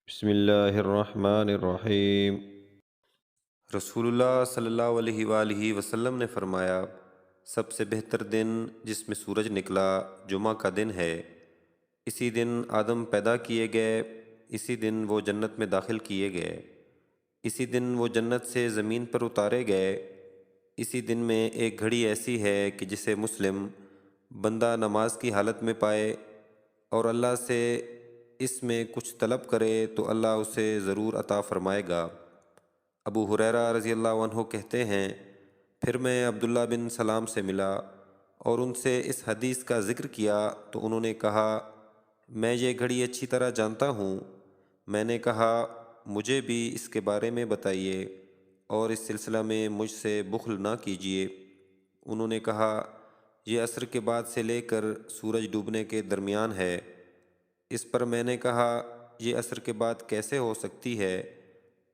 بسم اللہ الرحمن الرحیم۔ رسول اللہ صلی اللہ علیہ وآلہ وسلم نے فرمایا، سب سے بہتر دن جس میں سورج نکلا جمعہ کا دن ہے۔ اسی دن آدم پیدا کیے گئے، اسی دن وہ جنت میں داخل کیے گئے، اسی دن وہ جنت سے زمین پر اتارے گئے۔ اسی دن میں ایک گھڑی ایسی ہے کہ جسے مسلم بندہ نماز کی حالت میں پائے اور اللہ سے اس میں کچھ طلب کرے تو اللہ اسے ضرور عطا فرمائے گا۔ ابو ہریرہ رضی اللہ عنہ کہتے ہیں، پھر میں عبداللہ بن سلام سے ملا اور ان سے اس حدیث کا ذکر کیا تو انہوں نے کہا، میں یہ گھڑی اچھی طرح جانتا ہوں۔ میں نے کہا، مجھے بھی اس کے بارے میں بتائیے اور اس سلسلہ میں مجھ سے بخل نہ کیجیے۔ انہوں نے کہا، یہ عصر کے بعد سے لے کر سورج ڈوبنے کے درمیان ہے۔ اس پر میں نے کہا، یہ عصر کے بعد کیسے ہو سکتی ہے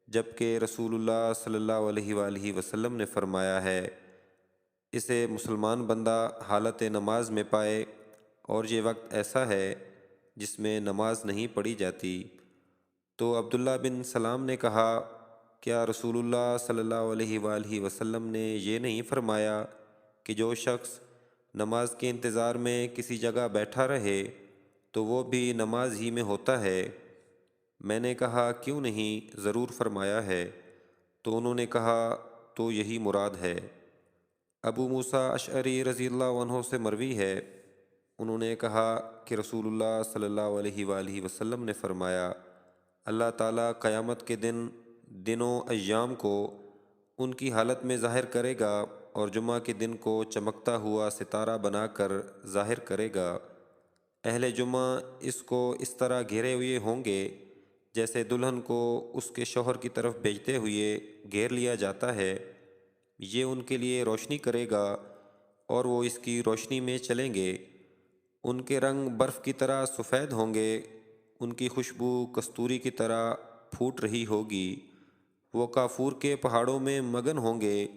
جبکہ رسول اللہ صلی اللہ علیہ وآلہ وسلم نے فرمایا ہے، اسے مسلمان بندہ حالت نماز میں پائے، اور یہ وقت ایسا ہے جس میں نماز نہیں پڑھی جاتی۔ تو عبداللہ بن سلام نے کہا، کیا رسول اللہ صلی اللہ علیہ وآلہ وسلم نے یہ نہیں فرمایا کہ جو شخص نماز کے انتظار میں کسی جگہ بیٹھا رہے تو وہ بھی نماز ہی میں ہوتا ہے؟ میں نے کہا، کیوں نہیں، ضرور فرمایا ہے۔ تو انہوں نے کہا، تو یہی مراد ہے۔ ابو موسیٰ اشعری رضی اللہ عنہ سے مروی ہے، انہوں نے کہا کہ رسول اللہ صلی اللہ علیہ وآلہ وسلم نے فرمایا، اللہ تعالیٰ قیامت کے دن دنوں ایام کو ان کی حالت میں ظاہر کرے گا اور جمعہ کے دن کو چمکتا ہوا ستارہ بنا کر ظاہر کرے گا۔ اہل جمعہ اس کو اس طرح گھیرے ہوئے ہوں گے جیسے دلہن کو اس کے شوہر کی طرف بھیجتے ہوئے گھیر لیا جاتا ہے۔ یہ ان کے لیے روشنی کرے گا اور وہ اس کی روشنی میں چلیں گے۔ ان کے رنگ برف کی طرح سفید ہوں گے، ان کی خوشبو کستوری کی طرح پھوٹ رہی ہوگی۔ وہ کافور کے پہاڑوں میں مگن ہوں گے،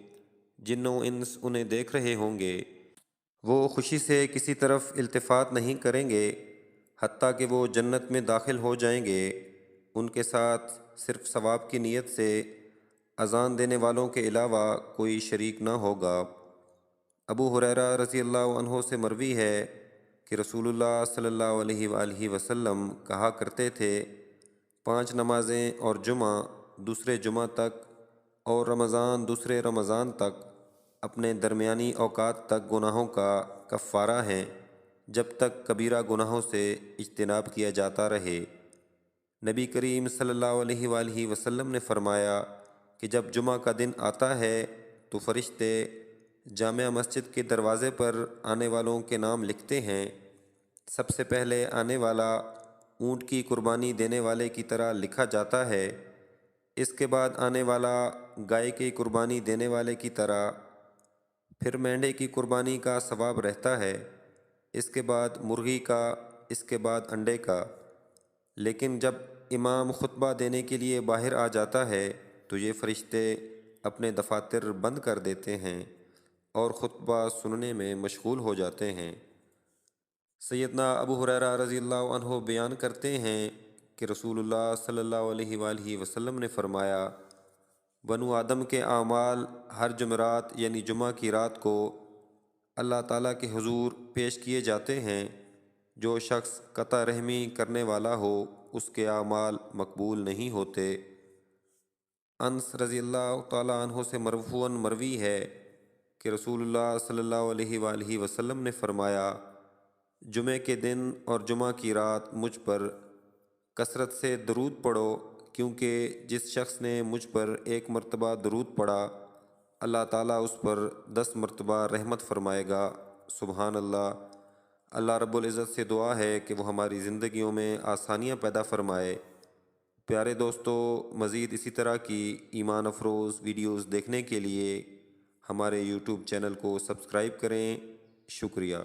جن و انس انہیں دیکھ رہے ہوں گے۔ وہ خوشی سے کسی طرف التفات نہیں کریں گے حتیٰ کہ وہ جنت میں داخل ہو جائیں گے۔ ان کے ساتھ صرف ثواب کی نیت سے اذان دینے والوں کے علاوہ کوئی شریک نہ ہوگا۔ ابو ہریرہ رضی اللہ عنہ سے مروی ہے کہ رسول اللہ صلی اللہ علیہ وآلہ وسلم کہا کرتے تھے، 5 نمازیں اور جمعہ دوسرے جمعہ تک اور رمضان دوسرے رمضان تک اپنے درمیانی اوقات تک گناہوں کا کفارہ ہیں، جب تک کبیرہ گناہوں سے اجتناب کیا جاتا رہے۔ نبی کریم صلی اللہ علیہ وآلہ وسلم نے فرمایا کہ جب جمعہ کا دن آتا ہے تو فرشتے جامع مسجد کے دروازے پر آنے والوں کے نام لکھتے ہیں۔ سب سے پہلے آنے والا اونٹ کی قربانی دینے والے کی طرح لکھا جاتا ہے، اس کے بعد آنے والا گائے کی قربانی دینے والے کی طرح، پھر مینڈھے کی قربانی کا ثواب رہتا ہے، اس کے بعد مرغی کا، اس کے بعد انڈے کا۔ لیکن جب امام خطبہ دینے کے لیے باہر آ جاتا ہے تو یہ فرشتے اپنے دفاتر بند کر دیتے ہیں اور خطبہ سننے میں مشغول ہو جاتے ہیں۔ سیدنا ابو ہریرہ رضی اللہ عنہ بیان کرتے ہیں کہ رسول اللہ صلی اللہ علیہ وآلہ وسلم نے فرمایا، بنو آدم کے اعمال ہر جمعرات یعنی جمعہ کی رات کو اللہ تعالیٰ کے حضور پیش کیے جاتے ہیں۔ جو شخص قطع رحمی کرنے والا ہو اس کے اعمال مقبول نہیں ہوتے۔ انس رضی اللہ تعالیٰ عنہ سے مرفوعاً مروی ہے کہ رسول اللہ صلی اللہ علیہ وآلہ وسلم نے فرمایا، جمعے کے دن اور جمعہ کی رات مجھ پر کثرت سے درود پڑھو، کیونکہ جس شخص نے مجھ پر 1 مرتبہ درود پڑھا اللہ تعالیٰ اس پر 10 مرتبہ رحمت فرمائے گا۔ سبحان اللہ۔ اللہ رب العزت سے دعا ہے کہ وہ ہماری زندگیوں میں آسانیاں پیدا فرمائے۔ پیارے دوستو، مزید اسی طرح کی ایمان افروز ویڈیوز دیکھنے کے لیے ہمارے یوٹیوب چینل کو سبسکرائب کریں۔ شکریہ۔